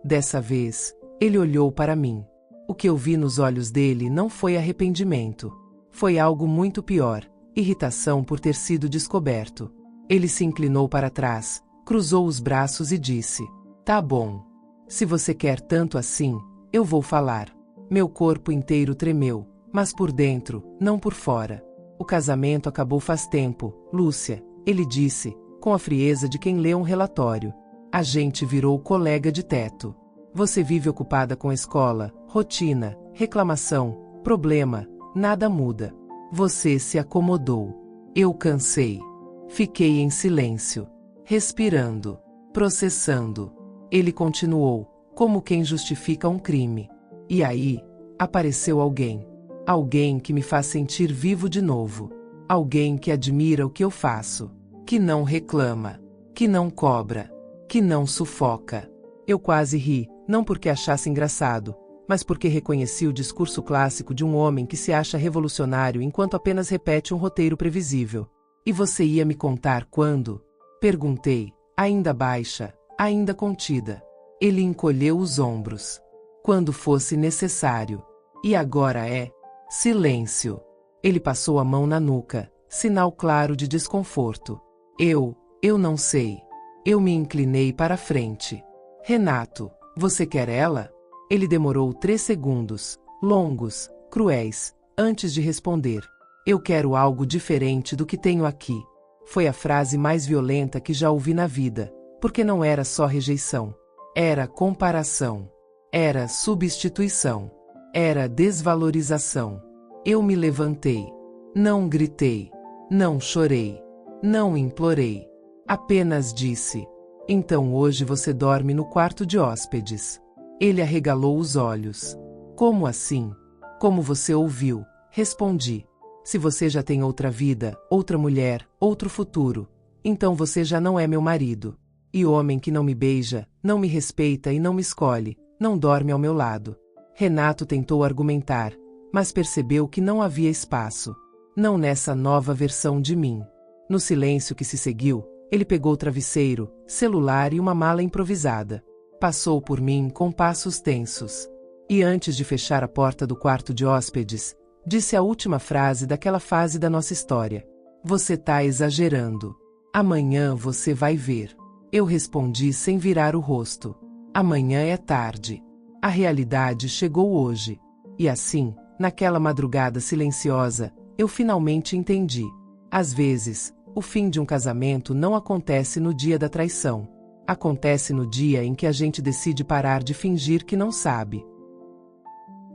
Speaker 1: Dessa vez, ele olhou para mim. O que eu vi nos olhos dele não foi arrependimento. Foi algo muito pior, irritação por ter sido descoberto. Ele se inclinou para trás, cruzou os braços e disse, tá bom. Se você quer tanto assim, eu vou falar. Meu corpo inteiro tremeu, mas por dentro, não por fora. O casamento acabou faz tempo, Lúcia, ele disse, com a frieza de quem lê um relatório. A gente virou colega de teto. Você vive ocupada com a escola, rotina, reclamação, problema, nada muda. Você se acomodou. Eu cansei. Fiquei em silêncio, respirando, processando. Ele continuou, como quem justifica um crime. E aí, apareceu alguém. Alguém que me faz sentir vivo de novo. Alguém que admira o que eu faço. Que não reclama. Que não cobra. Que não sufoca. Eu quase ri, não porque achasse engraçado, mas porque reconheci o discurso clássico de um homem que se acha revolucionário enquanto apenas repete um roteiro previsível. E você ia me contar quando? Perguntei, ainda baixa, ainda contida. Ele encolheu os ombros. Quando fosse necessário. E agora é? Silêncio. Ele passou a mão na nuca, sinal claro de desconforto. Eu não sei. Eu me inclinei para a frente. Renato, você quer ela? Ele demorou 3 segundos, longos, cruéis, antes de responder. Eu quero algo diferente do que tenho aqui. Foi a frase mais violenta que já ouvi na vida, porque não era só rejeição. Era comparação. Era substituição. Era desvalorização. Eu me levantei. Não gritei. Não chorei. Não implorei. Apenas disse: então hoje você dorme no quarto de hóspedes. Ele arregalou os olhos. Como assim? Como você ouviu? Respondi. Se você já tem outra vida, outra mulher, outro futuro, então você já não é meu marido. E homem que não me beija, não me respeita e não me escolhe, não dorme ao meu lado. Renato tentou argumentar, mas percebeu que não havia espaço. Não nessa nova versão de mim. No silêncio que se seguiu, ele pegou o travesseiro, celular e uma mala improvisada. Passou por mim com passos tensos. E antes de fechar a porta do quarto de hóspedes, disse a última frase daquela fase da nossa história. Você tá exagerando. Amanhã você vai ver. Eu respondi sem virar o rosto. Amanhã é tarde. A realidade chegou hoje. E assim, naquela madrugada silenciosa, eu finalmente entendi. Às vezes, o fim de um casamento não acontece no dia da traição. Acontece no dia em que a gente decide parar de fingir que não sabe.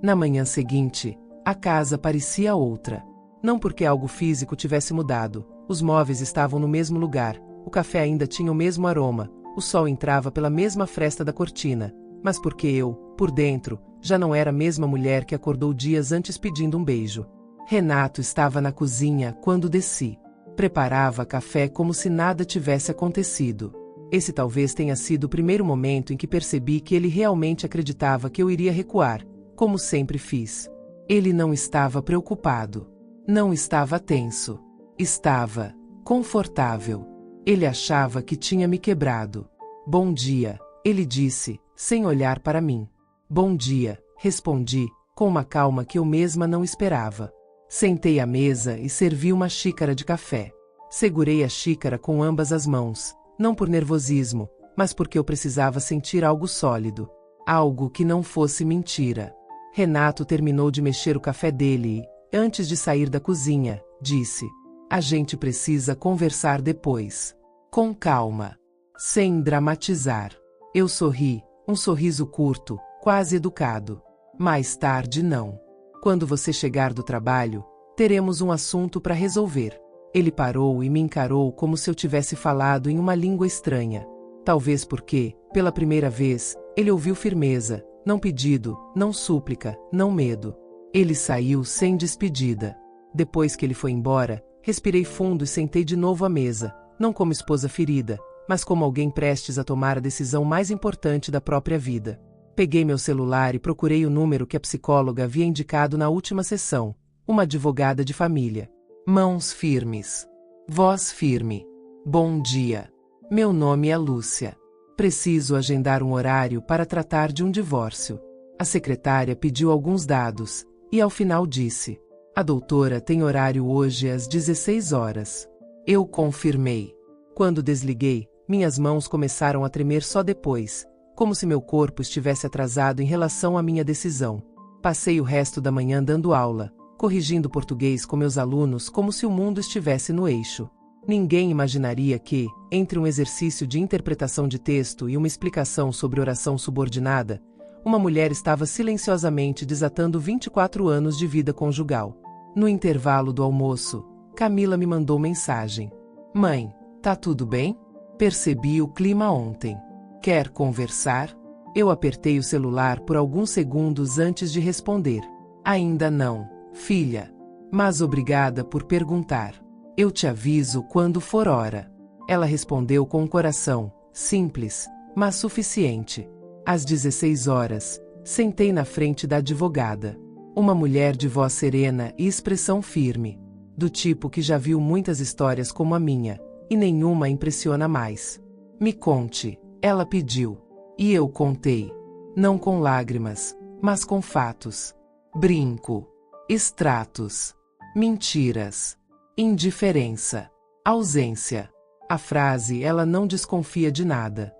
Speaker 1: Na manhã seguinte, a casa parecia outra. Não porque algo físico tivesse mudado. Os móveis estavam no mesmo lugar, o café ainda tinha o mesmo aroma, o sol entrava pela mesma fresta da cortina, mas porque eu, por dentro, já não era a mesma mulher que acordou dias antes pedindo um beijo. Renato estava na cozinha quando desci. Preparava café como se nada tivesse acontecido. Esse talvez tenha sido o primeiro momento em que percebi que ele realmente acreditava que eu iria recuar, como sempre fiz. Ele não estava preocupado. Não estava tenso. Estava confortável. Ele achava que tinha me quebrado. Bom dia, ele disse, sem olhar para mim. Bom dia, respondi, com uma calma que eu mesma não esperava. Sentei à mesa e servi uma xícara de café. Segurei a xícara com ambas as mãos, não por nervosismo, mas porque eu precisava sentir algo sólido. Algo que não fosse mentira. Renato terminou de mexer o café dele e, antes de sair da cozinha, disse: a gente precisa conversar depois. Com calma. Sem dramatizar. Eu sorri, um sorriso curto, quase educado. Mais tarde não. Quando você chegar do trabalho, teremos um assunto para resolver. Ele parou e me encarou como se eu tivesse falado em uma língua estranha. Talvez porque, pela primeira vez, ele ouviu firmeza, não pedido, não súplica, não medo. Ele saiu sem despedida. Depois que ele foi embora, respirei fundo e sentei de novo à mesa, não como esposa ferida, mas como alguém prestes a tomar a decisão mais importante da própria vida. Peguei meu celular e procurei o número que a psicóloga havia indicado na última sessão, uma advogada de família. Mãos firmes. Voz firme. Bom dia. Meu nome é Lúcia. Preciso agendar um horário para tratar de um divórcio. A secretária pediu alguns dados, e ao final disse: a doutora tem horário hoje às 16 horas. Eu confirmei. Quando desliguei, minhas mãos começaram a tremer só depois, como se meu corpo estivesse atrasado em relação à minha decisão. Passei o resto da manhã dando aula, corrigindo português com meus alunos como se o mundo estivesse no eixo. Ninguém imaginaria que, entre um exercício de interpretação de texto e uma explicação sobre oração subordinada, uma mulher estava silenciosamente desatando 24 anos de vida conjugal. No intervalo do almoço, Camila me mandou mensagem. Mãe, tá tudo bem? Percebi o clima ontem. Quer conversar? Eu apertei o celular por alguns segundos antes de responder. Ainda não, filha. Mas obrigada por perguntar. Eu te aviso quando for hora. Ela respondeu com um coração, simples, mas suficiente. Às 16 horas, sentei na frente da advogada. Uma mulher de voz serena e expressão firme. Do tipo que já viu muitas histórias como a minha, e nenhuma impressiona mais. Me conte, ela pediu. E eu contei. Não com lágrimas, mas com fatos. Brinco. Extratos. Mentiras. Indiferença. Ausência. A frase ela não desconfia de nada.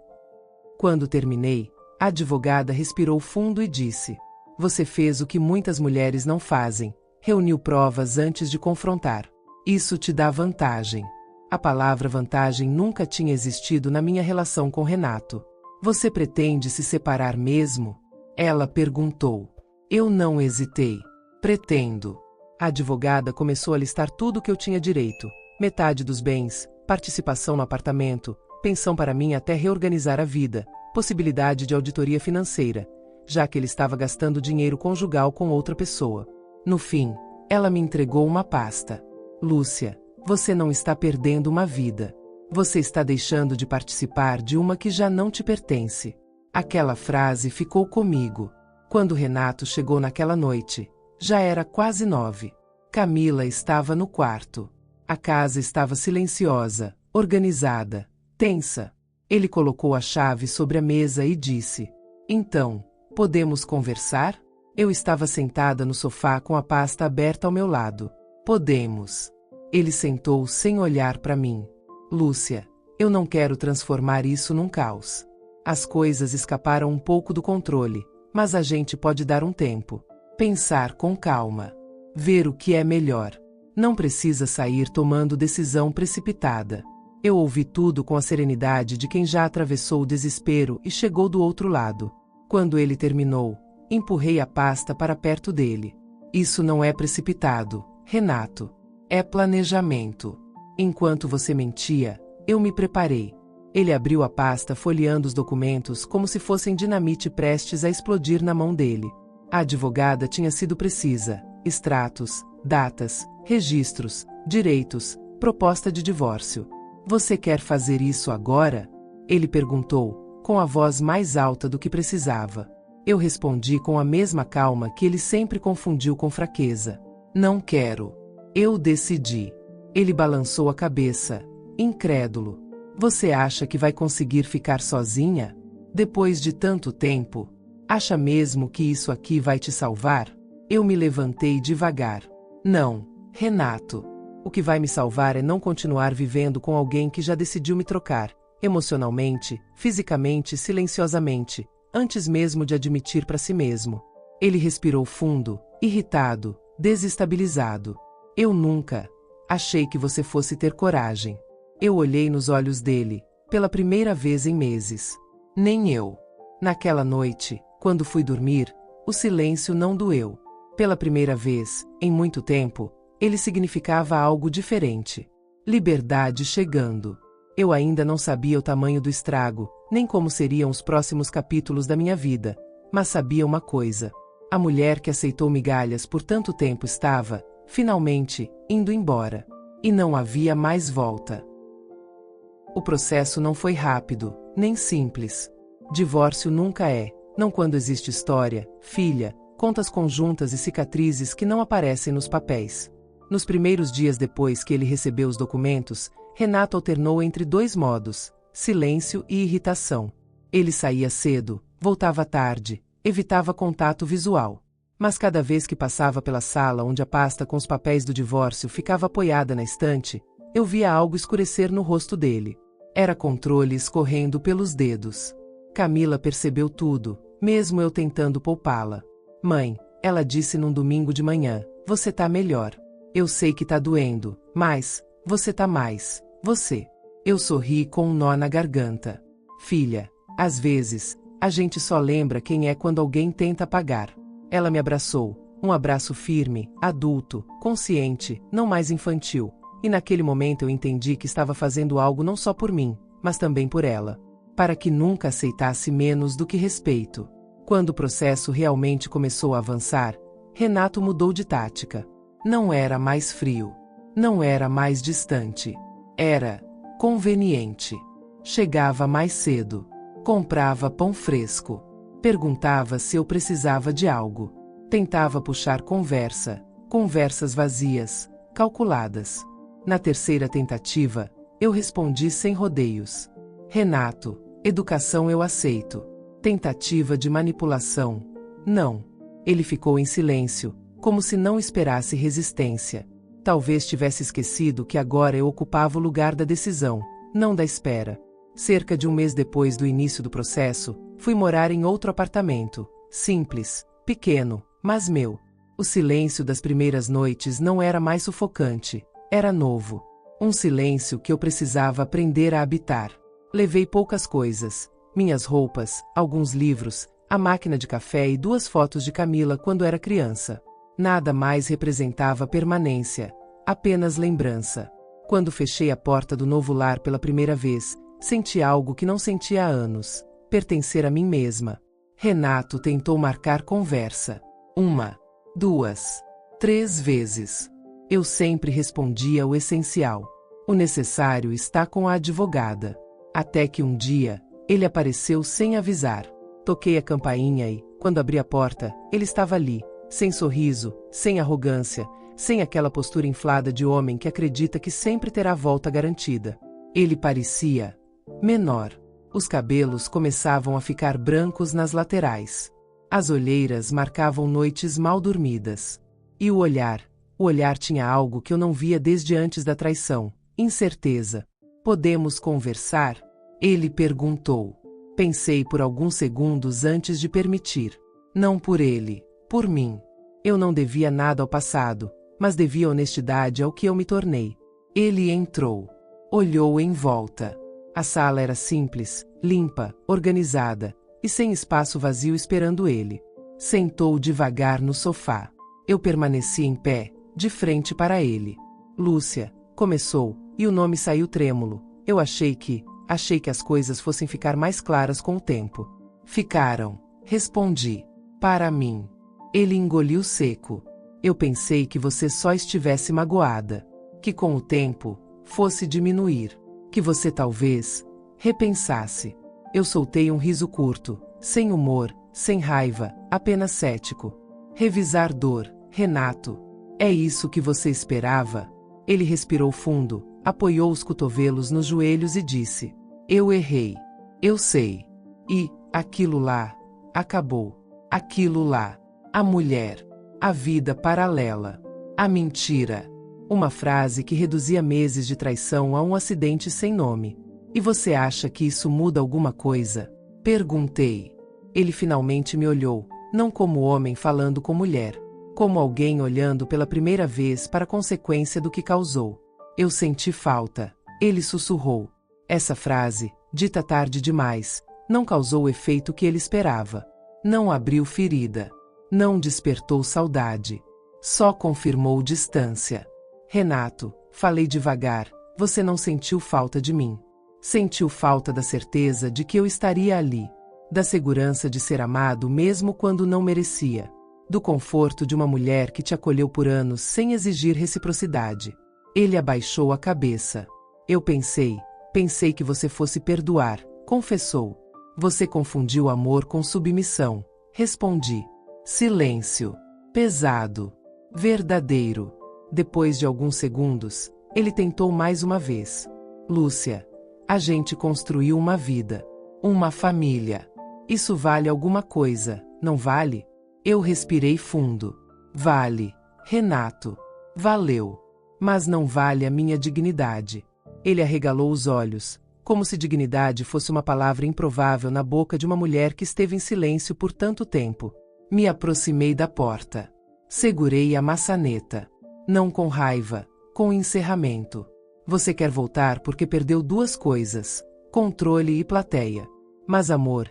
Speaker 1: Quando terminei, a advogada respirou fundo e disse: você fez o que muitas mulheres não fazem, reuniu provas antes de confrontar. Isso te dá vantagem. A palavra vantagem nunca tinha existido na minha relação com Renato. Você pretende se separar mesmo? Ela perguntou. Eu não hesitei. Pretendo. A advogada começou a listar tudo o que eu tinha direito. Metade dos bens, participação no apartamento, pensão para mim até reorganizar a vida, possibilidade de auditoria financeira, já que ele estava gastando dinheiro conjugal com outra pessoa. No fim, Ela me entregou uma pasta. Lúcia, você não está perdendo uma vida. Você está deixando de participar de uma que já não te pertence. Aquela frase ficou comigo. Quando Renato chegou naquela noite, já era quase 9. Camila estava no quarto. A casa estava silenciosa, organizada, tensa. Ele colocou a chave sobre a mesa e disse: Então, podemos conversar? Eu estava sentada no sofá com a pasta aberta ao meu lado. Podemos. Ele sentou sem olhar para mim. Lúcia, eu não quero transformar isso num caos. As coisas escaparam um pouco do controle, mas a gente pode dar um tempo. Pensar com calma. Ver o que é melhor. Não precisa sair tomando decisão precipitada. Eu ouvi tudo com a serenidade de quem já atravessou o desespero e chegou do outro lado. Quando ele terminou, empurrei a pasta para perto dele. Isso não é precipitado, Renato. É planejamento. Enquanto você mentia, eu me preparei. Ele abriu a pasta folheando os documentos como se fossem dinamite prestes a explodir na mão dele. A advogada tinha sido precisa: extratos, datas, registros, direitos, proposta de divórcio. Você quer fazer isso agora? Ele perguntou, com a voz mais alta do que precisava. Eu respondi com a mesma calma que ele sempre confundiu com fraqueza. Não quero. Eu decidi. Ele balançou a cabeça, incrédulo. Você acha que vai conseguir ficar sozinha? Depois de tanto tempo? Acha mesmo que isso aqui vai te salvar? Eu me levantei devagar. Não, Renato. O que vai me salvar é não continuar vivendo com alguém que já decidiu me trocar, emocionalmente, fisicamente, silenciosamente, antes mesmo de admitir para si mesmo. Ele respirou fundo, irritado, desestabilizado. Eu nunca achei que você fosse ter coragem. Eu olhei nos olhos dele, pela primeira vez em meses. Nem eu. Naquela noite, quando fui dormir, o silêncio não doeu. Pela primeira vez, em muito tempo, ele significava algo diferente. Liberdade chegando. Eu ainda não sabia o tamanho do estrago, nem como seriam os próximos capítulos da minha vida, mas sabia uma coisa. A mulher que aceitou migalhas por tanto tempo estava, finalmente, indo embora. E não havia mais volta. O processo não foi rápido, nem simples. Divórcio nunca é, não quando existe história, filha, contas conjuntas e cicatrizes que não aparecem nos papéis. Nos primeiros dias depois que ele recebeu os documentos, Renato alternou entre dois modos: silêncio e irritação. Ele saía cedo, voltava tarde, evitava contato visual. Mas cada vez que passava pela sala onde a pasta com os papéis do divórcio ficava apoiada na estante, eu via algo escurecer no rosto dele. Era controle escorrendo pelos dedos. Camila percebeu tudo, mesmo eu tentando poupá-la. Mãe, ela disse num domingo de manhã, você tá melhor. Eu sei que tá doendo, mas você tá mais, você. Eu sorri com um nó na garganta. Filha, às vezes, a gente só lembra quem é quando alguém tenta apagar. Ela me abraçou, um abraço firme, adulto, consciente, não mais infantil. E naquele momento eu entendi que estava fazendo algo não só por mim, mas também por ela. Para que nunca aceitasse menos do que respeito. Quando o processo realmente começou a avançar, Renato mudou de tática. Não era mais frio. Não era mais distante. Era conveniente. Chegava mais cedo. Comprava pão fresco. Perguntava se eu precisava de algo. Tentava puxar conversa. Conversas vazias, calculadas. Na terceira tentativa, eu respondi sem rodeios. Renato, educação eu aceito. Tentativa de manipulação, não. Ele ficou em silêncio, como se não esperasse resistência. Talvez tivesse esquecido que agora eu ocupava o lugar da decisão, não da espera. Cerca de um mês depois do início do processo, fui morar em outro apartamento, simples, pequeno, mas meu. O silêncio das primeiras noites não era mais sufocante, era novo. Um silêncio que eu precisava aprender a habitar. Levei poucas coisas, minhas roupas, alguns livros, a máquina de café e 2 fotos de Camila quando era criança. Nada mais representava permanência, apenas lembrança. Quando fechei a porta do novo lar pela primeira vez, senti algo que não sentia há anos, pertencer a mim mesma. Renato tentou marcar conversa. 1, 2, 3 vezes. Eu sempre respondia o essencial. O necessário está com a advogada. Até que um dia, ele apareceu sem avisar. Toquei a campainha e, quando abri a porta, ele estava ali, sem sorriso, sem arrogância, sem aquela postura inflada de homem que acredita que sempre terá a volta garantida. Ele parecia menor. Os cabelos começavam a ficar brancos nas laterais. As olheiras marcavam noites mal dormidas. E o olhar tinha algo que eu não via desde antes da traição, incerteza. Podemos conversar? Ele perguntou. Pensei por alguns segundos antes de permitir. Não por ele, por mim. Eu não devia nada ao passado, mas devia honestidade ao que eu me tornei. Ele entrou. Olhou em volta. A sala era simples, limpa, organizada, e sem espaço vazio esperando ele. Sentou devagar no sofá. Eu permaneci em pé, de frente para ele. Lúcia, começou, e o nome saiu trêmulo. Eu achei que as coisas fossem ficar mais claras com o tempo. Ficaram, respondi. Para mim. Ele engoliu seco. Eu pensei que você só estivesse magoada. Que com o tempo, fosse diminuir. Que você talvez repensasse. Eu soltei um riso curto, sem humor, sem raiva, apenas cético. Revisar dor, Renato. É isso que você esperava? Ele respirou fundo, apoiou os cotovelos nos joelhos e disse: Eu errei. Eu sei. E, aquilo lá, acabou. Aquilo lá. A mulher. A vida paralela. A mentira. Uma frase que reduzia meses de traição a um acidente sem nome. E você acha que isso muda alguma coisa? Perguntei. Ele finalmente me olhou, não como homem falando com mulher, como alguém olhando pela primeira vez para a consequência do que causou. Eu senti falta. Ele sussurrou. Essa frase, dita tarde demais, não causou o efeito que ele esperava. Não abriu ferida. Não despertou saudade. Só confirmou distância. Renato, falei devagar, você não sentiu falta de mim. Sentiu falta da certeza de que eu estaria ali. Da segurança de ser amado mesmo quando não merecia. Do conforto de uma mulher que te acolheu por anos sem exigir reciprocidade. Ele abaixou a cabeça. Eu pensei que você fosse perdoar, confessou. Você confundiu amor com submissão, respondi. Silêncio. Pesado. Verdadeiro. Depois de alguns segundos, ele tentou mais uma vez. Lúcia, a gente construiu uma vida. Uma família. Isso vale alguma coisa, não vale? Eu respirei fundo. Vale. Renato. Valeu. Mas não vale a minha dignidade. Ele arregalou os olhos, como se dignidade fosse uma palavra improvável na boca de uma mulher que esteve em silêncio por tanto tempo. Me aproximei da porta. Segurei a maçaneta. Não com raiva, com encerramento. Você quer voltar porque perdeu 2 coisas, controle e plateia. Mas amor,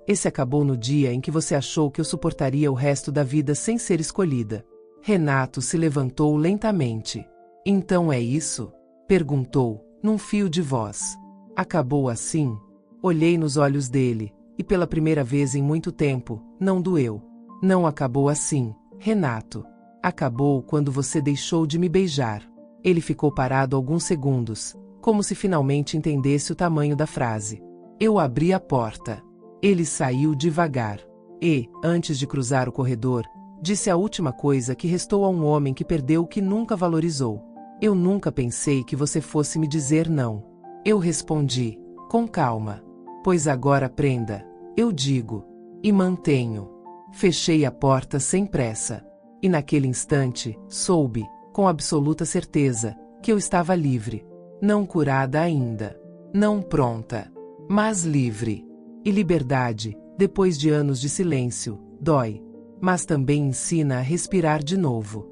Speaker 1: esse acabou no dia em que você achou que eu suportaria o resto da vida sem ser escolhida. Renato se levantou lentamente. Então é isso? Perguntou, num fio de voz. Acabou assim? Olhei nos olhos dele, e pela primeira vez em muito tempo, não doeu. Não acabou assim, Renato. Acabou quando você deixou de me beijar. Ele ficou parado alguns segundos, como se finalmente entendesse o tamanho da frase. Eu abri a porta. Ele saiu devagar. E, antes de cruzar o corredor, disse a última coisa que restou a um homem que perdeu o que nunca valorizou. Eu nunca pensei que você fosse me dizer não. Eu respondi, com calma. Pois agora aprenda, eu digo. E mantenho. Fechei a porta sem pressa. E naquele instante, soube, com absoluta certeza, que eu estava livre. Não curada ainda. Não pronta. Mas livre. E liberdade, depois de anos de silêncio, dói. Mas também ensina a respirar de novo.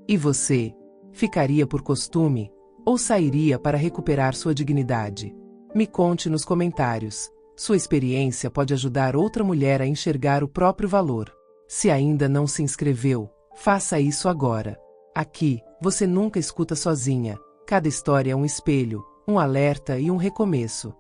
Speaker 1: E você? Ficaria por costume? Ou sairia para recuperar sua dignidade? Me conte nos comentários. Sua experiência pode ajudar outra mulher a enxergar o próprio valor. Se ainda não se inscreveu, faça isso agora. Aqui, você nunca escuta sozinha. Cada história é um espelho, um alerta e um recomeço.